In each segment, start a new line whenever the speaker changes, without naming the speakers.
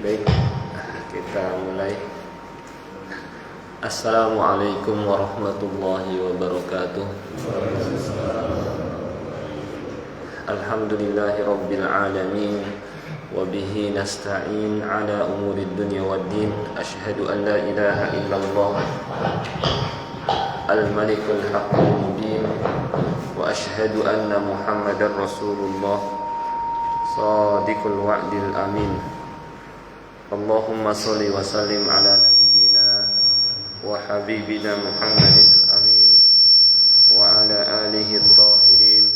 Baik, kita mulai. Assalamualaikum warahmatullahi wabarakatuh. Alhamdulillahi rabbil alamin. Wabihi nasta'in ala umurid dunya waddin. Ashhadu an la ilaha illallah al-malikul haqqul mubin. Wa ashhadu anna muhammadar rasulullah sadiqul wa'dil amin. Allahumma salli wa sallim ala nabiyyina wa habibina Muhammadin amin wa ala alihi at-tahirin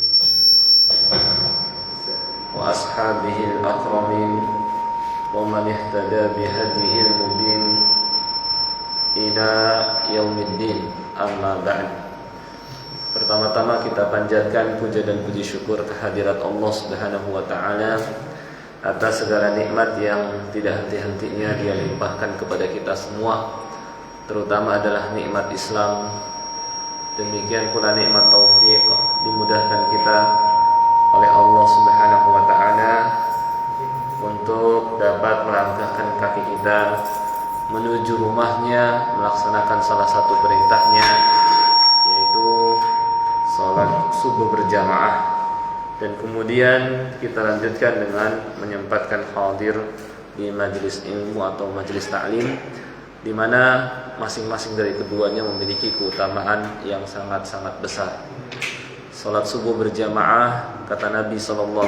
wa ashabihi al-akramin wa man ihtada bihadihi al-mubin ila yaumiddin. Amma ba'd. Pertama-tama kita panjatkan puja dan puji syukur kehadirat Allah Subhanahu wa taala atas segala nikmat yang tidak henti-hentinya Dia limpahkan kepada kita semua, terutama adalah nikmat Islam. Demikian pula nikmat taufik, dimudahkan kita oleh Allah Subhanahu wa taala untuk dapat melangkahkan kaki kita menuju rumahnya, melaksanakan salah satu perintahnya, yaitu salat subuh berjamaah. Dan kemudian kita lanjutkan dengan menyempatkan hadir di majelis ilmu atau majelis ta'lim, di mana masing-masing dari keduanya memiliki keutamaan yang sangat-sangat besar. Salat subuh berjamaah, kata Nabi SAW,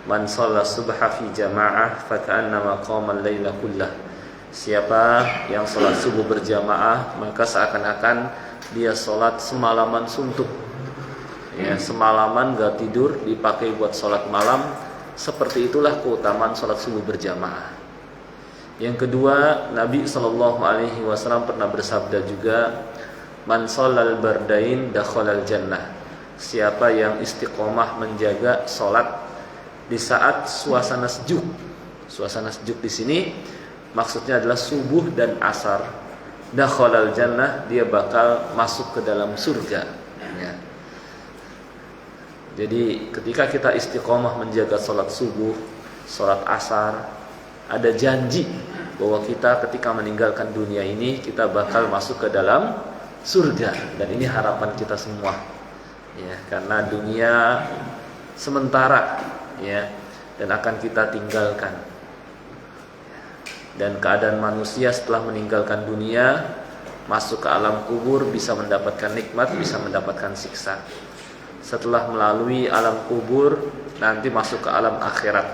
man shalla subha fi jamaah faka'annama qama al-laila kullah. Siapa yang salat subuh berjamaah, maka seakan-akan dia salat semalaman suntuk. Ya, semalaman gak tidur dipakai buat sholat malam. Seperti itulah keutamaan sholat subuh berjamaah. Yang kedua, Nabi SAW pernah bersabda juga, man sholal bardain dakhalal jannah. Siapa yang istiqomah menjaga sholat di saat suasana sejuk. Suasana sejuk di sini maksudnya adalah subuh dan asar. Dakhalal jannah, dia bakal masuk ke dalam surga. Ya. Jadi ketika kita istiqomah menjaga sholat subuh, sholat asar, ada janji bahwa kita ketika meninggalkan dunia ini, kita bakal masuk ke dalam surga. Dan ini harapan kita semua, ya, karena dunia sementara, ya, dan akan kita tinggalkan. Dan keadaan manusia setelah meninggalkan dunia, masuk ke alam kubur, bisa mendapatkan nikmat, bisa mendapatkan siksa. Setelah melalui alam kubur, nanti masuk ke alam akhirat.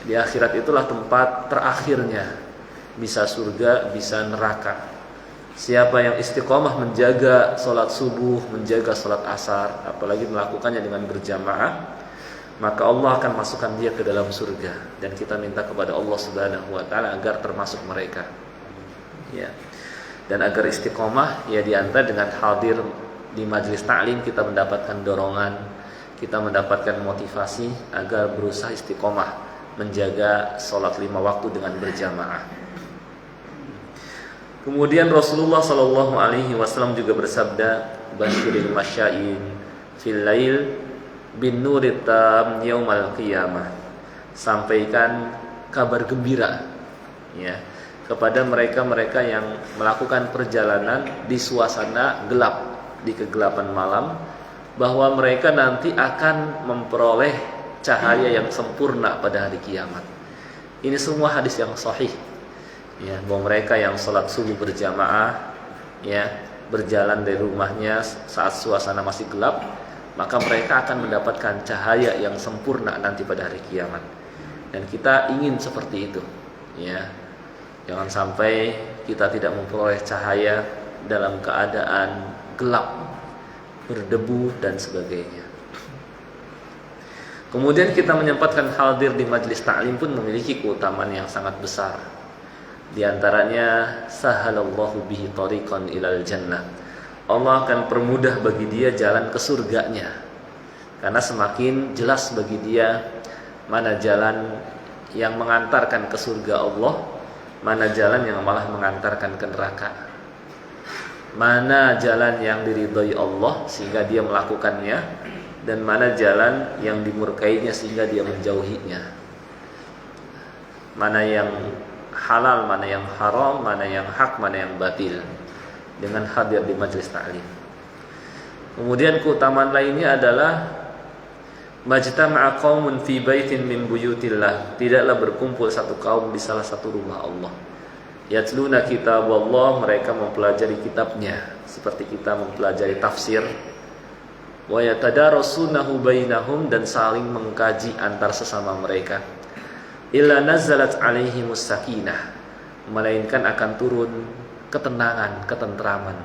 Di akhirat itulah tempat terakhirnya, bisa surga, bisa neraka. Siapa yang istiqomah menjaga sholat subuh, menjaga sholat asar, apalagi melakukannya dengan berjamaah, maka Allah akan masukkan dia ke dalam surga. Dan kita minta kepada Allah Subhanahu wa taala agar termasuk mereka, ya. Dan agar istiqomah, ya, diantar dengan hadir di majelis ta'lim, kita mendapatkan dorongan, kita mendapatkan motivasi agar berusaha istiqomah menjaga sholat 5 waktu dengan berjamaah. Kemudian Rasulullah SAW juga bersabda, basyiril masyain fil lail bin nurit tam yaumal qiyamah. Sampaikan kabar gembira, ya, kepada mereka-mereka yang melakukan perjalanan di suasana gelap, di kegelapan malam, bahwa mereka nanti akan memperoleh cahaya yang sempurna pada hari kiamat. Ini semua hadis yang sahih, ya, bahwa mereka yang sholat subuh berjamaah, ya, berjalan dari rumahnya saat suasana masih gelap, maka mereka akan mendapatkan cahaya yang sempurna nanti pada hari kiamat. Dan kita ingin seperti itu, ya. Jangan sampai kita tidak memperoleh cahaya dalam keadaan gelap, berdebu dan sebagainya. Kemudian kita menyempatkan hadir di majelis ta'lim pun memiliki keutamaan yang sangat besar. Di antaranya, sahalallahu bihi tariqan ilal jannah. Allah akan permudah bagi dia jalan ke surganya. Karena semakin jelas bagi dia mana jalan yang mengantarkan ke surga Allah, mana jalan yang malah mengantarkan ke neraka. Mana jalan yang diridhoi Allah sehingga dia melakukannya, dan mana jalan yang dimurkainya sehingga dia menjauhinya. mana yang halal, mana yang haram, mana yang hak, mana yang batil, dengan hadir di majelis ta'lim. Kemudian keutamaan lainnya adalah majtama'a qaumun fi baitin min buyutillah, tidaklah berkumpul satu kaum di salah satu rumah Allah. Yatluna kitab Allah, mereka mempelajari kitabnya seperti kita mempelajari tafsir. Wa yatadarasunahu bainahum, dan saling mengkaji antar sesama mereka. Illa nazzalat alaihimus sakinah, melainkan akan turun ketenangan, ketentraman,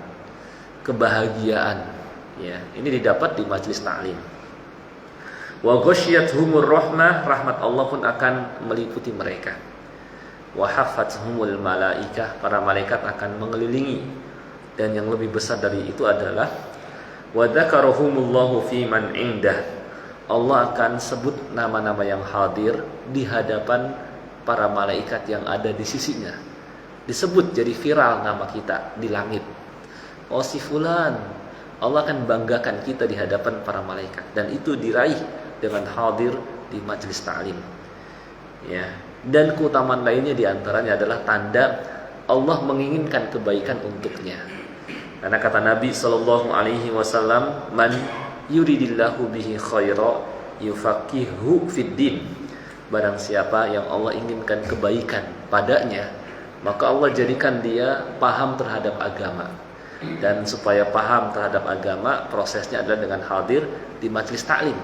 kebahagiaan. Ya, ini didapat di majelis ta'lim. Wa ghasyiyatuhumur rahmah, rahmat Allah pun akan meliputi mereka. Wa haffathumul malaikah, para malaikat akan mengelilingi. Dan yang lebih besar dari itu adalah wa dzakarahumullahu fi man indah, Allah akan sebut nama-nama yang hadir di hadapan para malaikat yang ada di sisinya. Disebut jadi viral nama kita di langit. Oh si fulan, Allah akan banggakan kita di hadapan para malaikat, dan itu diraih dengan hadir di majelis ta'lim. Ya. Dan keutamaan lainnya diantaranya adalah tanda Allah menginginkan kebaikan untuknya. Karena kata Nabi SAW, man yuridillahu bihi khaira yufaqihu fid din. Barang siapa yang Allah inginkan kebaikan padanya, maka Allah jadikan dia paham terhadap agama. Dan supaya paham terhadap agama, prosesnya adalah dengan hadir di majelis ta'lim,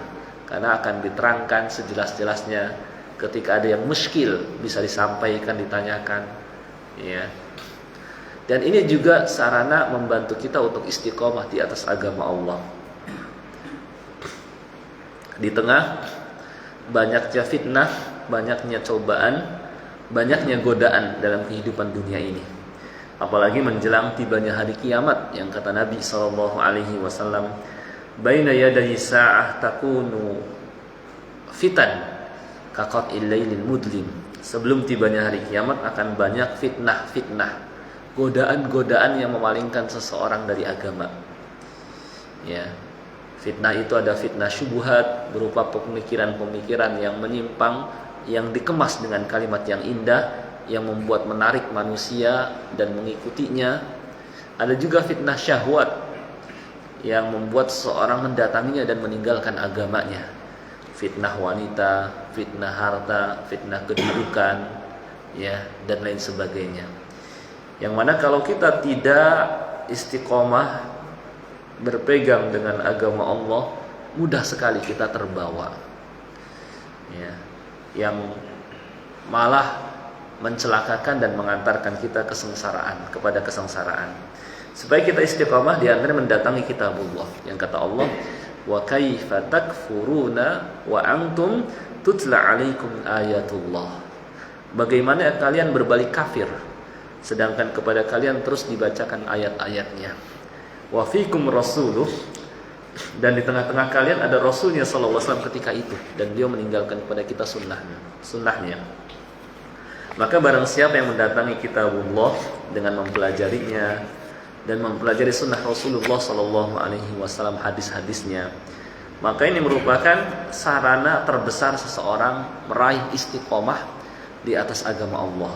karena akan diterangkan sejelas-jelasnya. Ketika ada yang muskil, bisa disampaikan, ditanyakan, ya. Dan ini juga sarana membantu kita untuk istiqomah di atas agama Allah. Di tengah banyaknya fitnah, banyaknya cobaan, banyaknya godaan dalam kehidupan dunia ini. Apalagi menjelang tibanya hari kiamat, yang kata Nabi SAW, baina yaday sa'ah takunu fitan kaqat'il lailil mudlim. Sebelum tibanya hari kiamat akan banyak fitnah-fitnah, godaan-godaan yang memalingkan seseorang dari agama. Ya. Fitnah itu ada fitnah syubhat, berupa pemikiran-pemikiran yang menyimpang, yang dikemas dengan kalimat yang indah, yang membuat menarik manusia dan mengikutinya. Ada juga fitnah syahwat, yang membuat seseorang mendatanginya dan meninggalkan agamanya. Fitnah wanita, fitnah harta, fitnah kedudukan, ya, dan lain sebagainya. Yang mana kalau kita tidak istiqomah berpegang dengan agama Allah, mudah sekali kita terbawa, ya, yang malah mencelakakan dan mengantarkan kita kepada kesengsaraan. Supaya kita istiqamah, di antara mendatangi kitabullah, yang kata Allah, wa kaifa takfuruna wa antum tutla alaikum ayatullah. Bagaimana kalian berbalik kafir sedangkan kepada kalian terus dibacakan ayat-ayatnya. Wa fikum rasuluh, dan di tengah-tengah kalian ada Rasulnya sallallahu alaihi wasallam ketika itu, dan beliau meninggalkan kepada kita sunnahnya. Maka barang siapa yang mendatangi kitabullah dengan mempelajarinya dan mempelajari sunnah Rasulullah sallallahu alaihi wasallam, hadis-hadisnya, maka ini merupakan sarana terbesar seseorang meraih istiqomah di atas agama Allah.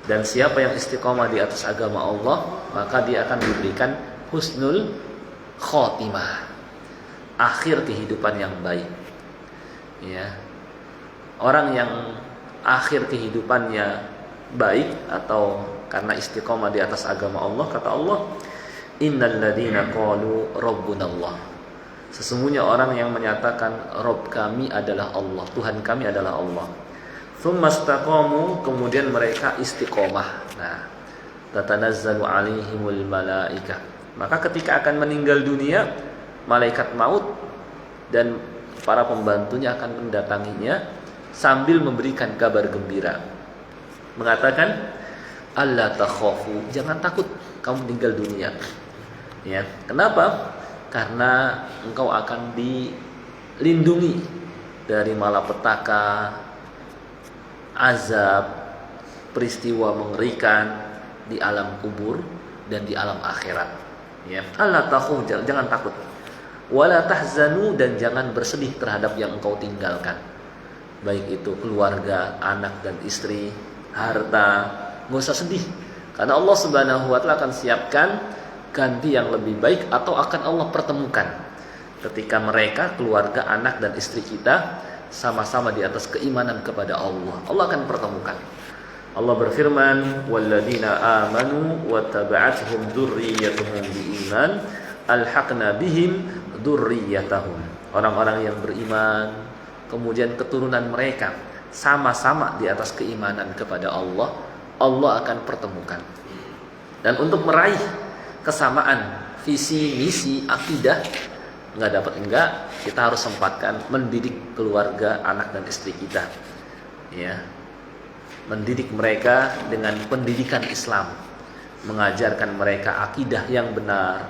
Dan siapa yang istiqomah di atas agama Allah, maka dia akan diberikan husnul khotimah, akhir kehidupan yang baik. Ya. Orang yang akhir kehidupannya baik atau karena istiqomah di atas agama Allah, kata Allah, innal ladzina qalu rabbunallah, sesungguhnya orang yang menyatakan Rabb kami adalah Allah, Tuhan kami adalah Allah, tsumastaqamu, kemudian mereka istiqomah. Nah, tatanazzalu alaihimul malaikah, maka ketika akan meninggal dunia, malaikat maut dan para pembantunya akan mendatanginya sambil memberikan kabar gembira, mengatakan, alla takhafu, jangan takut kamu meninggal dunia. Ya, kenapa? Karena engkau akan dilindungi dari malapetaka, azab, peristiwa mengerikan di alam kubur dan di alam akhirat. Ya, alla takhafu, jangan takut. Wala tahzanu, dan jangan bersedih terhadap yang engkau tinggalkan. baik itu keluarga, anak dan istri, harta, nggak usah sedih, karena Allah Subhanahu wa Ta'ala akan siapkan ganti yang lebih baik, atau akan Allah pertemukan ketika mereka, keluarga, anak dan istri kita sama-sama di atas keimanan kepada Allah. Allah akan pertemukan. Allah berfirman, walladzina amanu wattaba'athum dzurriyyatuhum biiman alhaqna bihim dzurriyyatahum. Orang-orang yang beriman, kemudian keturunan mereka sama-sama di atas keimanan kepada Allah, Allah akan pertemukan. Dan untuk meraih kesamaan visi, misi, akidah, kita harus sempatkan mendidik keluarga, anak dan istri kita, ya. Mendidik mereka dengan pendidikan Islam, mengajarkan mereka akidah yang benar,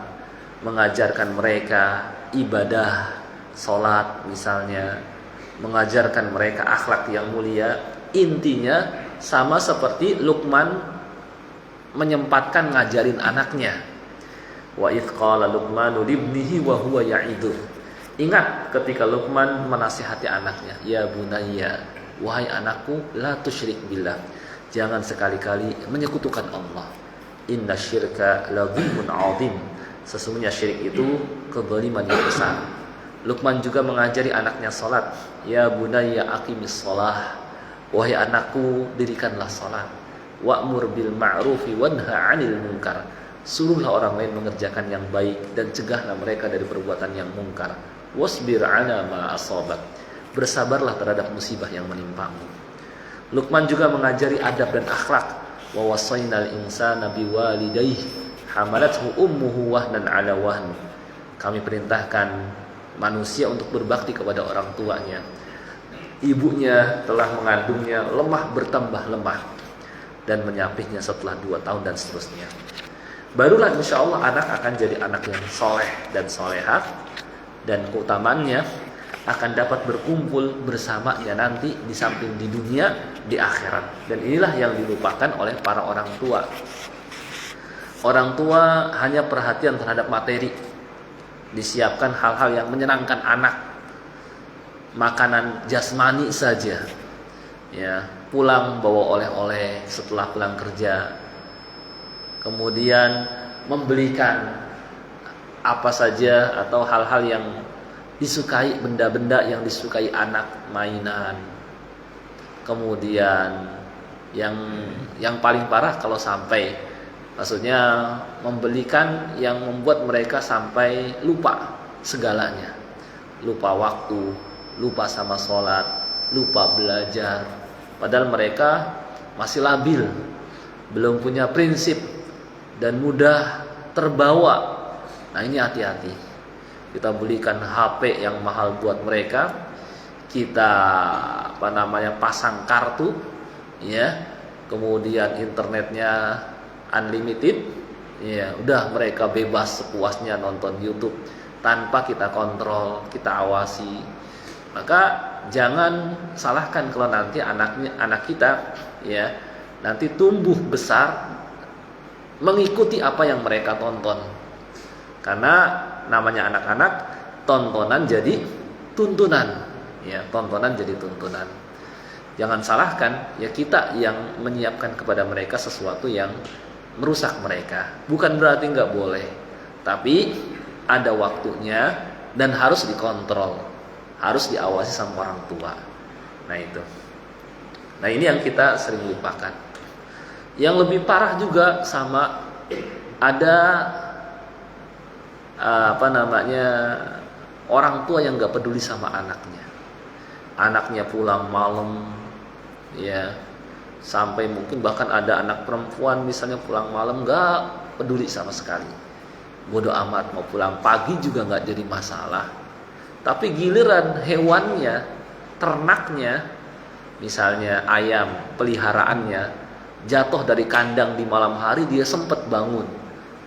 mengajarkan mereka ibadah, sholat misalnya, mengajarkan mereka akhlak yang mulia. Intinya sama seperti Luqman menyempatkan ngajarin anaknya. Wa idh qala Luqmanu libnihi wa huwa ya'iduh. Ingat ketika Luqman menasihati anaknya, ya bunayya, wahai anakku, la tusyrik billah, jangan sekali-kali menyekutukan Allah. Inna syirka la dzulmun 'adzim. Sesungguhnya syirik itu kezaliman yang besar. Luqman juga mengajari anaknya salat. Ya bunayya aqimis shalah. Wahai anakku, dirikanlah salat. Wa'mur bil ma'rufi wanha 'anil munkar. Suruhlah orang lain mengerjakan yang baik dan cegahlah mereka dari perbuatan yang mungkar. Wasbir 'ala ma asabak. Bersabarlah terhadap musibah yang menimpamu. Luqman juga mengajari adab dan akhlak. Wa wasainal insana biwalidayhi hamalathu ummuhu wahnan 'ala wahn. Kami perintahkan manusia untuk berbakti kepada orang tuanya. Ibunya telah mengandungnya lemah bertambah lemah dan menyapihnya setelah 2 tahun dan seterusnya. Barulah insya Allah anak akan jadi anak yang soleh dan solehah, dan keutamaannya akan dapat berkumpul bersamanya nanti di samping di dunia, di akhirat. Dan inilah yang dilupakan oleh para orang tua. Orang tua hanya perhatian terhadap materi, disiapkan hal-hal yang menyenangkan anak, makanan jasmani saja, ya, pulang bawa oleh-oleh setelah pulang kerja, kemudian membelikan apa saja atau hal-hal yang disukai, benda-benda yang disukai anak, mainan. Kemudian yang paling parah kalau sampai, maksudnya membelikan yang membuat mereka sampai lupa segalanya, lupa waktu, lupa sama sholat, lupa belajar, padahal mereka masih labil, belum punya prinsip dan mudah terbawa. Nah, ini hati-hati. Kita belikan HP yang mahal buat mereka, kita pasang kartu, ya, kemudian internetnya unlimited, ya, udah mereka bebas sepuasnya nonton YouTube tanpa kita kontrol, kita awasi. Maka jangan salahkan kalau nanti anak kita, ya, nanti tumbuh besar mengikuti apa yang mereka tonton. Karena namanya anak-anak, tontonan jadi tuntunan, ya, tontonan jadi tuntunan. Jangan salahkan, ya, kita yang menyiapkan kepada mereka sesuatu yang merusak mereka. Bukan berarti nggak boleh, tapi ada waktunya dan harus dikontrol, harus diawasi sama orang tua. Nah itu. Nah ini yang kita sering lupakan. Yang lebih parah juga sama ada orang tua yang nggak peduli sama anaknya. Anaknya pulang malam, ya, sampai mungkin bahkan ada anak perempuan misalnya pulang malam nggak peduli sama sekali, bodoh amat, mau pulang pagi juga nggak jadi masalah. Tapi giliran hewannya, ternaknya, misalnya ayam peliharaannya jatuh dari kandang di malam hari, dia sempat bangun,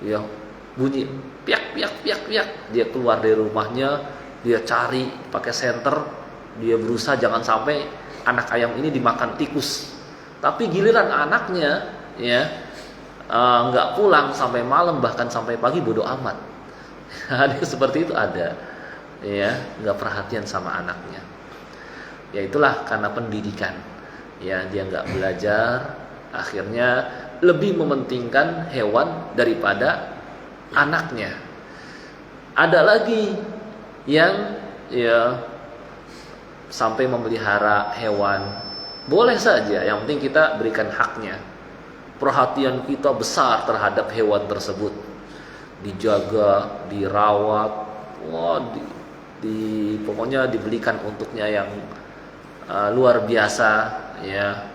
ya, bunyi piak piak piak piak, dia keluar dari rumahnya, dia cari pakai senter, dia berusaha jangan sampai anak ayam ini dimakan tikus. Tapi giliran anaknya, ya, nggak pulang sampai malam, bahkan sampai pagi, bodoh amat. Ada seperti itu, ada, ya, nggak perhatian sama anaknya. Ya itulah karena pendidikan. Ya, dia nggak belajar, akhirnya lebih mementingkan hewan daripada anaknya. Ada lagi yang ya sampai memelihara hewan, boleh saja, yang penting kita berikan haknya. Perhatian kita besar terhadap hewan tersebut, dijaga, dirawat, pokoknya dibelikan untuknya yang luar biasa, ya.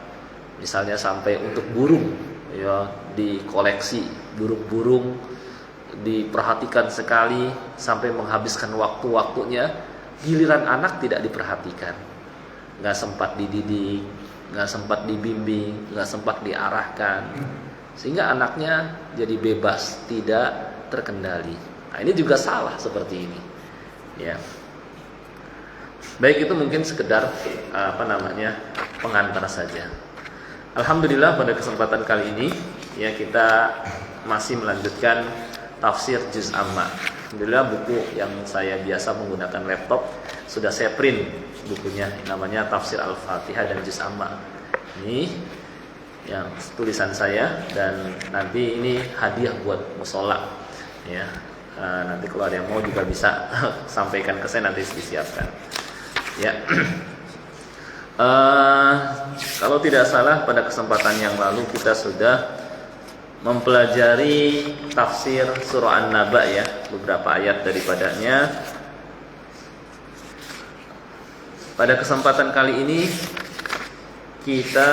Misalnya sampai untuk burung, ya, dikoleksi burung-burung, diperhatikan sekali sampai menghabiskan waktu-waktunya. Giliran anak tidak diperhatikan, nggak sempat dididik, nggak sempat dibimbing, nggak sempat diarahkan, sehingga anaknya jadi bebas, tidak terkendali. Nah, ini juga salah seperti ini, ya. Baik, itu mungkin sekedar pengantar saja. Alhamdulillah, pada kesempatan kali ini ya kita masih melanjutkan tafsir Juz Amma. Alhamdulillah, buku yang saya biasa menggunakan laptop sudah saya print bukunya, namanya Tafsir Al-Fatihah dan Juz Amma. Ini yang tulisan saya, dan nanti ini hadiah buat musola, ya. Nanti kalau ada yang mau juga bisa sampaikan ke saya, nanti disiapkan, ya. Kalau tidak salah pada kesempatan yang lalu kita sudah mempelajari tafsir surah An-Naba, ya, beberapa ayat daripadanya. Pada kesempatan kali ini kita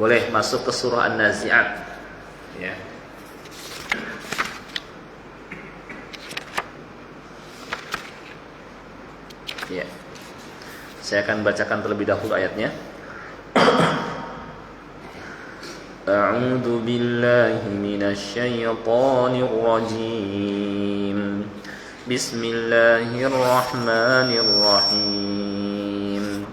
boleh masuk ke surah An-Nazi'at, ya. Ya. Saya akan bacakan terlebih dahulu ayatnya. A'udzu billahi minasy syaithanir rajim. Bismillahirrahmanirrahim.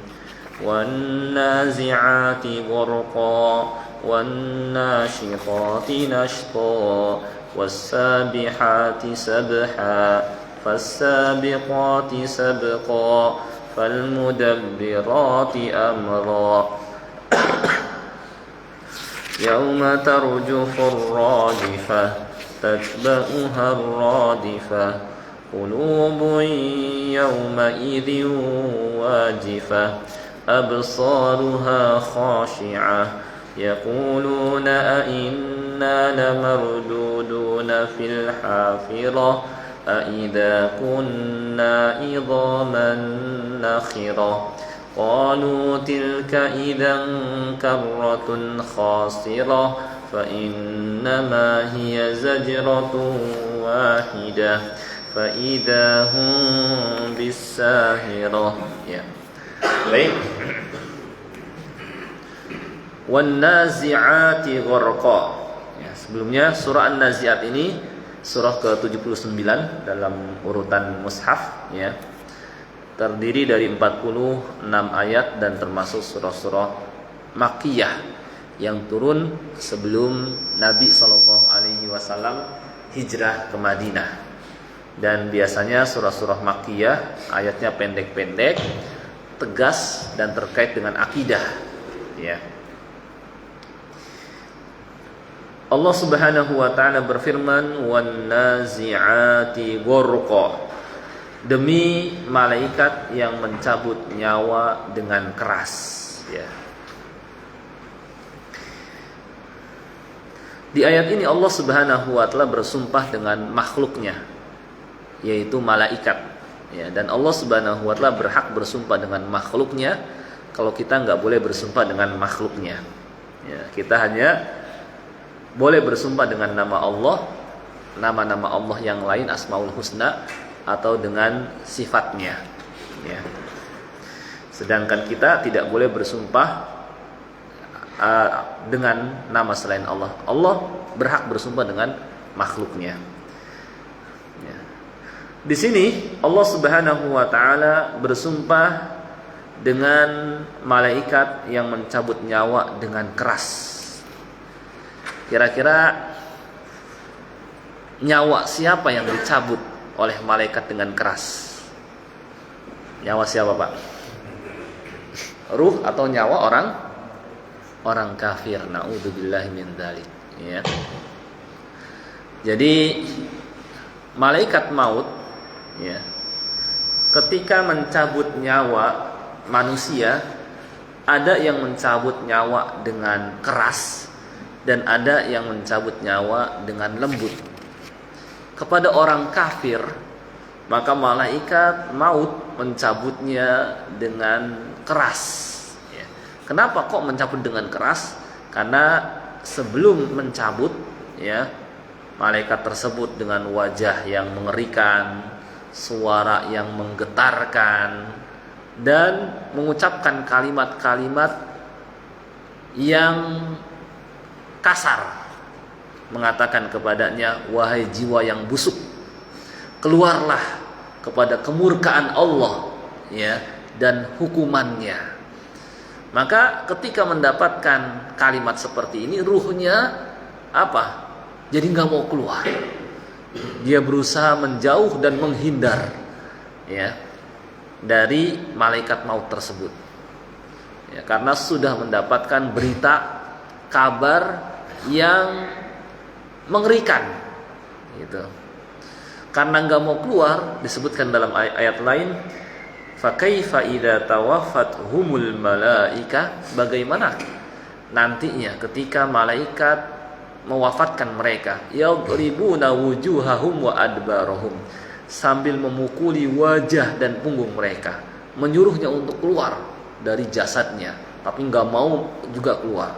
Wan nazi'ati gharqa wan nashitati nashta was sabihati sabha فالسابقات سبقا فالمدبرات أمرا يوم ترجف الراجفة تتبعها الرادفة قلوب يومئذ واجفة أبصارها خاشعة يقولون أئنا لمردودون في الحافرة أَإِذَا كُنَّا عِظَامًا نَخِرَةً قَالُوا تِلْكَ إِذًا كَرَّةٌ خَاسِرَةٌ فَإِنَّمَا هِيَ زَجْرَةٌ وَاحِدَةٌ فَإِذَا هُمْ بِالسَّاهِرَةِ. Ya. Baik. وَالنَّازِعَاتِ غَرْقًا. Ya, sebelumnya surah An-Nazi'at ini surah ke-79 dalam urutan mushaf, ya. Terdiri dari 46 ayat dan termasuk surah-surah Makkiyah yang turun sebelum Nabi SAW hijrah ke Madinah. Dan biasanya surah-surah Makkiyah ayatnya pendek-pendek, tegas dan terkait dengan akidah, ya. Allah Subhanahu wa taala berfirman, "Wan nazi'ati gharqa." Demi malaikat yang mencabut nyawa dengan keras, ya. Di ayat ini Allah Subhanahu wa taala bersumpah dengan makhluknya, yaitu malaikat, ya. Dan Allah Subhanahu wa taala berhak bersumpah dengan makhluknya. Kalau kita nggak boleh bersumpah dengan makhluknya, ya. Kita hanya boleh bersumpah dengan nama Allah, nama-nama Allah yang lain, Asmaul Husna, atau dengan sifatnya, ya. Sedangkan kita tidak boleh bersumpah dengan nama selain Allah. Allah berhak bersumpah dengan makhluknya, ya. Di sini Allah Subhanahu wa taala bersumpah dengan malaikat yang mencabut nyawa dengan keras. Kira-kira nyawa siapa yang dicabut oleh malaikat dengan keras. Nyawa siapa, Pak? Ruh atau nyawa orang kafir. Na'udzubillahi min dzalik, ya. Jadi malaikat maut, ya, ketika mencabut nyawa manusia, ada yang mencabut nyawa dengan keras dan ada yang mencabut nyawa dengan lembut. Kepada orang kafir, maka malaikat maut mencabutnya dengan keras, ya. Kenapa kok mencabut dengan keras? Karena sebelum mencabut, ya, malaikat tersebut dengan wajah yang mengerikan, suara yang menggetarkan, dan mengucapkan kalimat-kalimat yang kasar, mengatakan kepadanya, wahai jiwa yang busuk, keluarlah kepada kemurkaan Allah, ya, dan hukumannya. Maka ketika mendapatkan kalimat seperti ini, ruhnya apa? Jadi nggak mau keluar. Dia berusaha menjauh dan menghindar, ya, dari malaikat maut tersebut, ya, karena sudah mendapatkan berita kabar yang mengerikan, gitu. Karena nggak mau keluar, disebutkan dalam ayat lain, fa kaifa idza tawaffatuhumul malaika, bagaimana nantinya ketika malaikat mewafatkan mereka, yadribuna wujuhahum wa adbarahum, sambil memukuli wajah dan punggung mereka, menyuruhnya untuk keluar dari jasadnya, tapi nggak mau juga keluar.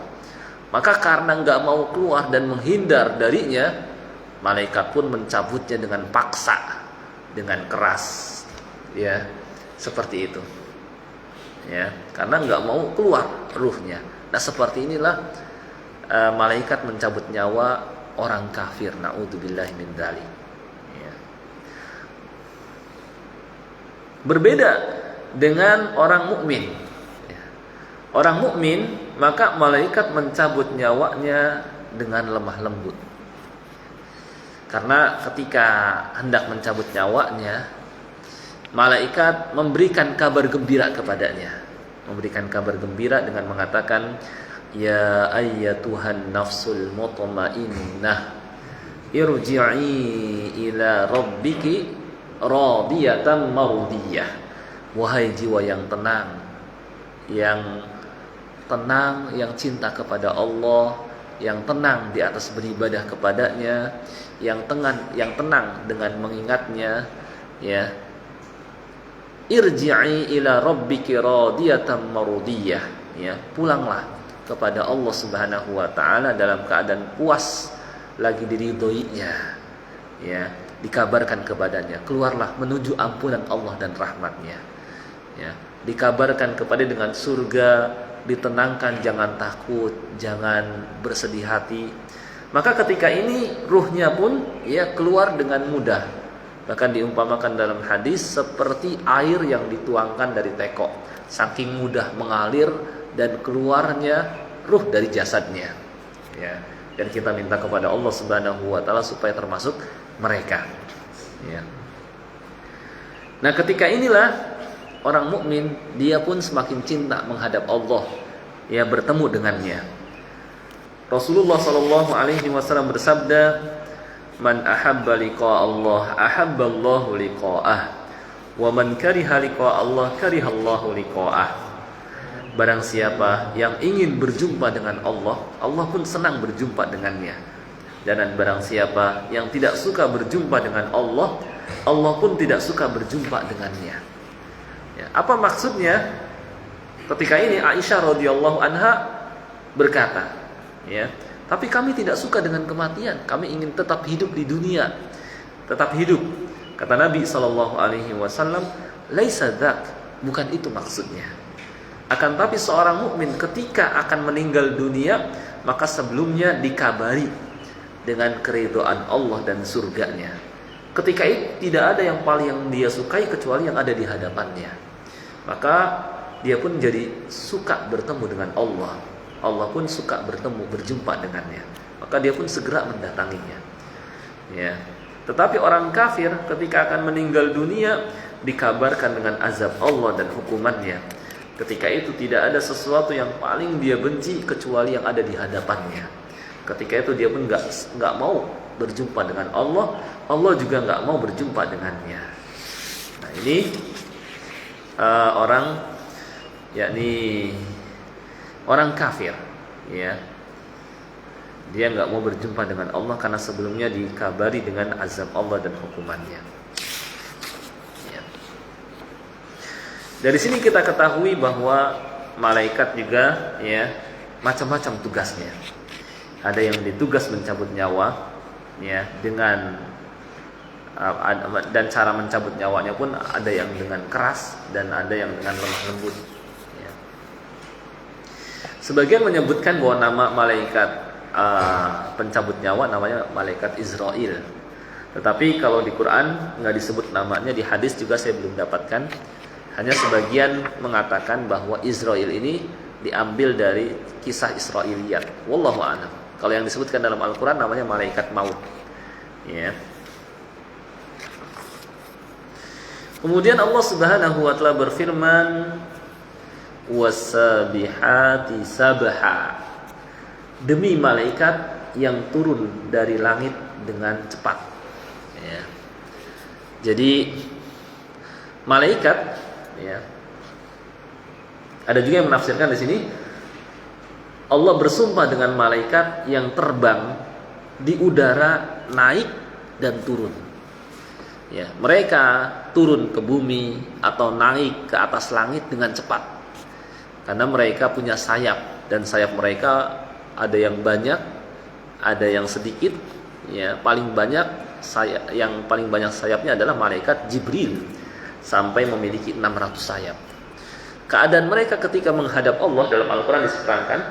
Maka karena nggak mau keluar dan menghindar darinya, malaikat pun mencabutnya dengan paksa, dengan keras, ya, seperti itu, ya, karena nggak mau keluar ruhnya. Nah, seperti inilah malaikat mencabut nyawa orang kafir. Na'udzubillahi min dzalik. Berbeda dengan orang mukmin. Orang mukmin, maka malaikat mencabut nyawanya dengan lemah lembut. Karena ketika hendak mencabut nyawanya, malaikat memberikan kabar gembira kepadanya. Memberikan kabar gembira dengan mengatakan, ya ayyatuhan nafsul mutmainnah, irji'i ila rabbiki radiyatan mardiyah. Wahai jiwa yang tenang, yang cinta kepada Allah, yang tenang di atas beribadah kepadanya, yang tenang dengan mengingatnya, ya. Irji'i ila rabbiki radiyatan mardiyah, ya, pulanglah kepada Allah Subhanahu wa taala dalam keadaan puas, lagi diridhoinya, ya. Dikabarkan kepadanya, keluarlah menuju ampunan Allah dan rahmatnya, ya. Dikabarkan kepada dengan surga, ditenangkan, jangan takut, jangan bersedih hati. Maka ketika ini ruhnya pun, ya, keluar dengan mudah. Bahkan diumpamakan dalam hadis seperti air yang dituangkan dari teko, saking mudah mengalir dan keluarnya ruh dari jasadnya, ya. Dan kita minta kepada Allah Subhanahu wa taala supaya termasuk mereka, ya. Nah, ketika inilah orang mukmin, dia pun semakin cinta menghadap Allah, ya, bertemu dengannya. Rasulullah sallallahu alaihi wasallam bersabda, man ahabba liqa Allah ahabballahu liqa'ah, wa man kariha liqa Allah karihallahu liqa'ah. Barang siapa yang ingin berjumpa dengan Allah, Allah pun senang berjumpa dengannya. Dan barang siapa yang tidak suka berjumpa dengan Allah, Allah pun tidak suka berjumpa dengannya. Ya, apa maksudnya? Ketika ini Aisyah radhiyallahu anha berkata, ya, tapi kami tidak suka dengan kematian, kami ingin tetap hidup di dunia, tetap hidup. Kata Nabi sallallahu alaihi wasallam, laisa dzak, bukan itu maksudnya. Akan tapi seorang mukmin ketika akan meninggal dunia, maka sebelumnya dikabari dengan keridhaan Allah dan surganya. Ketika itu tidak ada yang paling yang dia sukai kecuali yang ada di hadapannya. Maka dia pun jadi suka bertemu dengan Allah. Allah pun suka berjumpa dengannya. Maka dia pun segera mendatanginya. Ya. Tetapi orang kafir ketika akan meninggal dunia dikabarkan dengan azab Allah dan hukumannya. Ketika itu tidak ada sesuatu yang paling dia benci kecuali yang ada di hadapannya. Ketika itu dia pun nggak mau berjumpa dengan Allah, Allah juga nggak mau berjumpa dengannya. Nah ini orang, yakni orang kafir, ya, dia nggak mau berjumpa dengan Allah karena sebelumnya dikabari dengan azab Allah dan hukumannya. Ya. Dari sini kita ketahui bahwa malaikat juga, ya, macam-macam tugasnya. Ada yang ditugas mencabut nyawa, ya, dengan dan cara mencabut nyawanya pun ada yang dengan keras dan ada yang dengan lemah lembut. Ya. Sebagian menyebutkan bahwa nama malaikat pencabut nyawa namanya malaikat Israel. Tetapi kalau di Quran nggak disebut namanya, di hadis juga saya belum dapatkan. Hanya sebagian mengatakan bahwa Israel ini diambil dari kisah Israiliyat. Wallahu a'lam. Kalau yang disebutkan dalam Al-Quran namanya malaikat maut. Ya. Kemudian Allah Subhanahu wa taala berfirman, "Was-sabihati sabha." Demi malaikat yang turun dari langit dengan cepat. Ya. Jadi malaikat, ya. Ada juga yang menafsirkan di sini Allah bersumpah dengan malaikat yang terbang di udara, naik dan turun. Ya, mereka turun ke bumi atau naik ke atas langit dengan cepat. Karena mereka punya sayap dan sayap mereka ada yang banyak, ada yang sedikit. Ya, paling banyak yang paling banyak sayapnya adalah malaikat Jibril sampai memiliki 600 sayap. Keadaan mereka ketika menghadap Allah dalam Al-Quran diserangkan,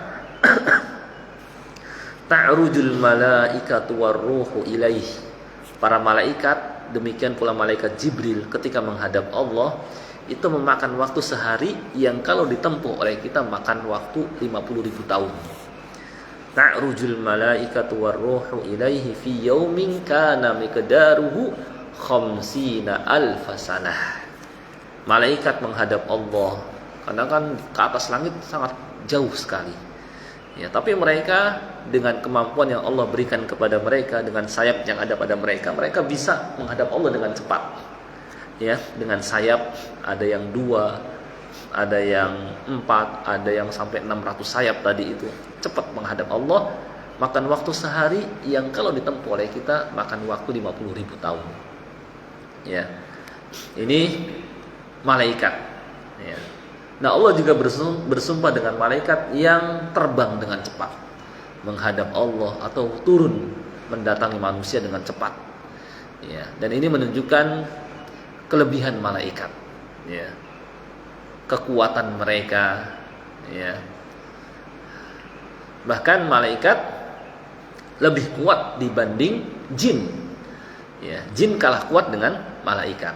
ta'rujul malaikatu warruhu ilaih. Para malaikat, demikian pula malaikat Jibril ketika menghadap Allah itu memakan waktu sehari yang kalau ditempuh oleh kita makan waktu 50.000 tahun. Ta'rujul malaikatu warruhu ilaihi fi yaumin kana miqdaruhu khamsina alfasanah. Malaikat menghadap Allah karena kan ke atas langit sangat jauh sekali. Ya, tapi mereka dengan kemampuan yang Allah berikan kepada mereka, dengan sayap yang ada pada mereka, mereka bisa menghadap Allah dengan cepat. Ya, dengan sayap ada yang 2, ada yang 4, ada yang sampai 600 sayap tadi itu. Cepat menghadap Allah, makan waktu sehari yang kalau ditempuh oleh kita makan waktu 50.000 tahun. Ya. Ini malaikat. Ya. Nah, Allah juga bersumpah dengan malaikat yang terbang dengan cepat menghadap Allah atau turun mendatangi manusia dengan cepat. Ya, dan ini menunjukkan kelebihan malaikat. Ya. Kekuatan mereka, ya. Bahkan malaikat lebih kuat dibanding jin. Ya, jin kalah kuat dengan malaikat.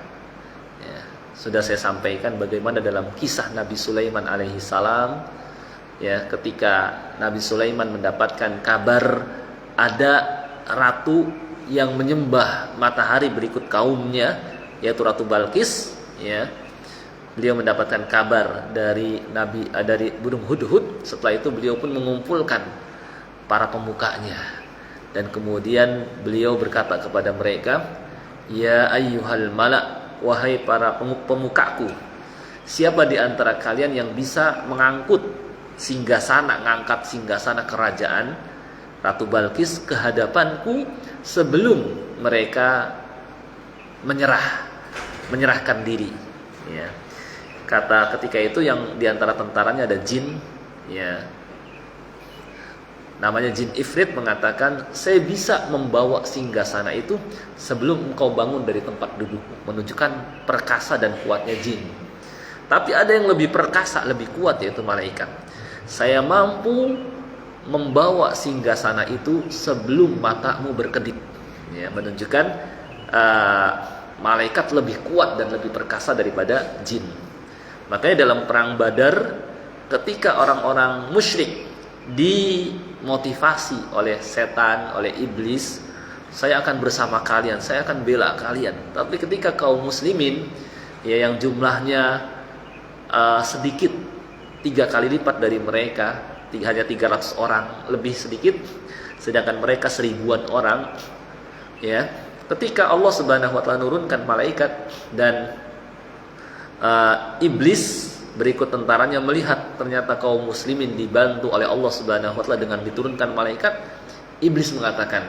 Ya, sudah saya sampaikan bagaimana dalam kisah Nabi Sulaiman alaihi salam, ya, ketika Nabi Sulaiman mendapatkan kabar ada ratu yang menyembah matahari berikut kaumnya, yaitu Ratu Balqis, ya. Beliau mendapatkan kabar dari burung hudhud. Setelah itu beliau pun mengumpulkan para pemukanya. Dan kemudian beliau berkata kepada mereka, "Ya ayyuhal mala', wahai para pemukaku, siapa di antara kalian yang bisa mengangkat singgasana kerajaan Ratu Balqis ke hadapanku sebelum mereka menyerahkan diri?" Ya. Kata ketika itu yang diantara tentaranya ada jin, ya, namanya jin Ifrit, mengatakan, "Saya bisa membawa singgasana itu sebelum engkau bangun dari tempat duduk." Menunjukkan perkasa dan kuatnya jin. Tapi ada yang lebih perkasa, lebih kuat, yaitu malaikat. "Saya mampu membawa singgasana itu sebelum matamu berkedip." Ya, menunjukkan malaikat lebih kuat dan lebih perkasa daripada jin. Makanya dalam perang Badar, ketika orang-orang musyrik dimotivasi oleh setan, oleh iblis saya akan bersama kalian, saya akan bela kalian. Tapi ketika kaum muslimin ya yang jumlahnya sedikit 3 kali lipat dari mereka, hanya 300 orang lebih sedikit, sedangkan mereka 1000-an orang, ya, ketika Allah Subhanahu wa taala nurunkan malaikat dan iblis berikut tentaranya melihat ternyata kaum muslimin dibantu oleh Allah Subhanahu wa taala dengan diturunkan malaikat, iblis mengatakan,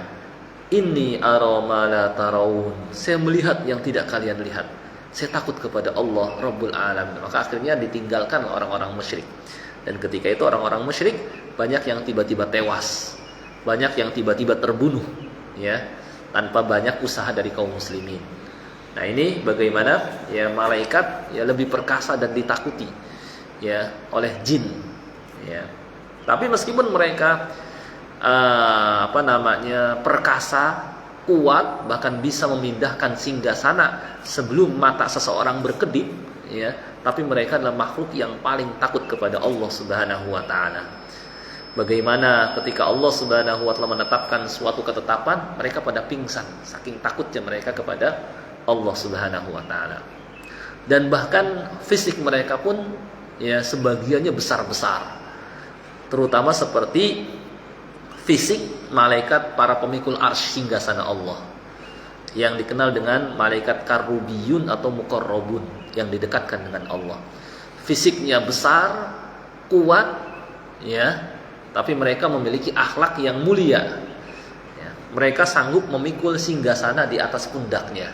"Inni ara ma la tarawun." Saya melihat yang tidak kalian lihat. Saya takut kepada Allah Rabbul Alamin. Maka akhirnya ditinggalkan orang-orang musyrik. Dan ketika itu orang-orang musyrik banyak yang tiba-tiba tewas, banyak yang tiba-tiba terbunuh, ya, tanpa banyak usaha dari kaum muslimin. Nah, ini bagaimana ya malaikat ya lebih perkasa dan ditakuti ya oleh jin, ya. Tapi meskipun mereka perkasa, kuat, bahkan bisa memindahkan singgasana sebelum mata seseorang berkedip, ya, tapi mereka adalah makhluk yang paling takut kepada Allah Subhanahu wa taala. Bagaimana ketika Allah Subhanahu wa taala menetapkan suatu ketetapan, mereka pada pingsan saking takutnya mereka kepada Allah Subhanahu wa taala. Dan bahkan fisik mereka pun ya sebagiannya besar-besar. Terutama seperti fisik malaikat para pemikul arsy singgasana Allah, yang dikenal dengan malaikat karubiyun atau muqarrabun, yang didekatkan dengan Allah. Fisiknya besar, kuat, ya, tapi mereka memiliki akhlak yang mulia, ya. Mereka sanggup memikul singgasana di atas pundaknya,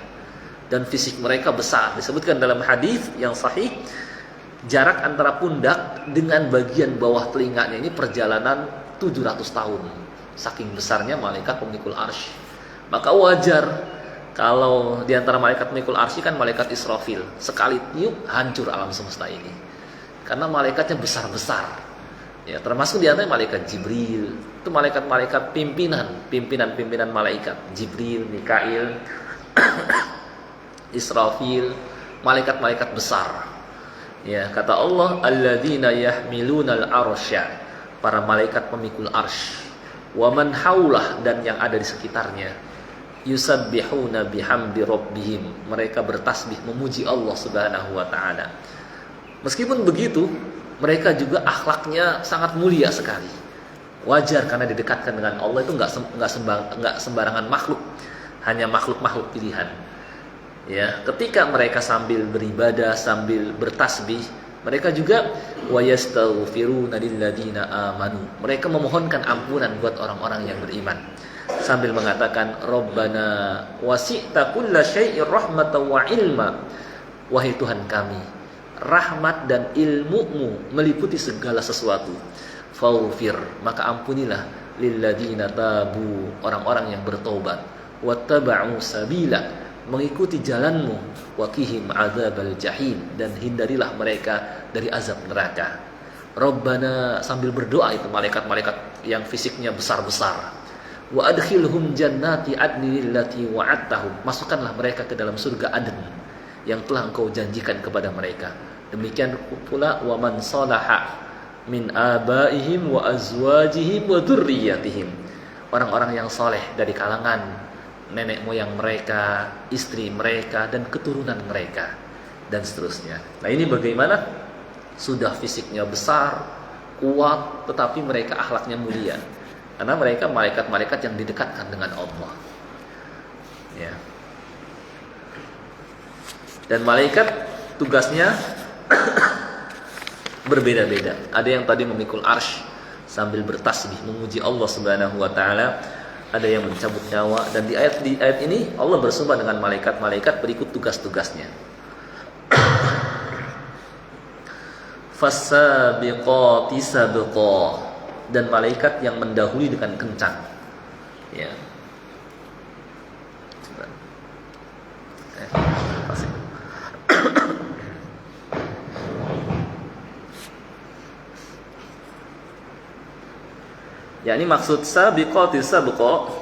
dan fisik mereka besar. Disebutkan dalam hadis yang sahih, jarak antara pundak dengan bagian bawah telinganya ini perjalanan 700 tahun. Saking besarnya malaikat pemikul arsy. Maka wajar kalau di antara malaikat pemikul arsy kan malaikat Israfil, sekali tiup hancur alam semesta ini. Karena malaikatnya besar-besar. Ya, termasuk di antara malaikat Jibril. Itu malaikat-malaikat pimpinan malaikat. Jibril, Mikail, Israfil, malaikat-malaikat besar. Ya, kata Allah, alladzina yahmilunal arsya, para malaikat pemikul arsy. Wa man haulah, dan yang ada di sekitarnya, yusabbihuna bihamdi rabbihim, mereka bertasbih memuji Allah Subhanahu wa taala. Meskipun begitu, mereka juga akhlaknya sangat mulia sekali. Wajar karena didekatkan dengan Allah itu enggak sembarangan makhluk, hanya makhluk-makhluk pilihan. Ya, ketika mereka sambil beribadah, sambil bertasbih, mereka juga wa yastaghfiruna lilladzina amanu. Mereka memohonkan ampunan buat orang-orang yang beriman sambil mengatakan Rabbana wasi'ta kulla syai'ir rahmatan wa ilma. Wahai Tuhan kami, rahmat dan ilmu-Mu meliputi segala sesuatu. Faghfir, maka ampunilah lilladzina tabu, orang-orang yang bertobat, wattaba'u sabila, mengikuti jalanmu, waqihim adzabal jahim, dan hindarilah mereka dari azab neraka. Rabbana, sambil berdoa itu malaikat-malaikat yang fisiknya besar-besar, wa adkhilhum jannati adnin allati wa'adtahum, masukkanlah mereka ke dalam surga Aden yang telah Engkau janjikan kepada mereka. Demikian pula wa man salaha min abaihim wa azwajihim wa dzurriyyatihim, orang-orang yang soleh dari kalangan nenek moyang mereka, istri mereka, dan keturunan mereka, dan seterusnya. Nah, ini bagaimana sudah fisiknya besar, kuat, tetapi mereka akhlaknya mulia, karena mereka malaikat-malaikat yang didekatkan dengan Allah, ya. Dan malaikat tugasnya berbeda-beda. Ada yang tadi memikul arsy sambil bertasbih memuji Allah Subhanahu wa taala. Ada yang mencabut nyawa, dan di ayat ini Allah bersumpah dengan malaikat-malaikat berikut tugas-tugasnya. Fasabiqati sabqa, dan malaikat yang mendahului dengan kencang. Ya. Ya, ini maksud sabiqati sabqa,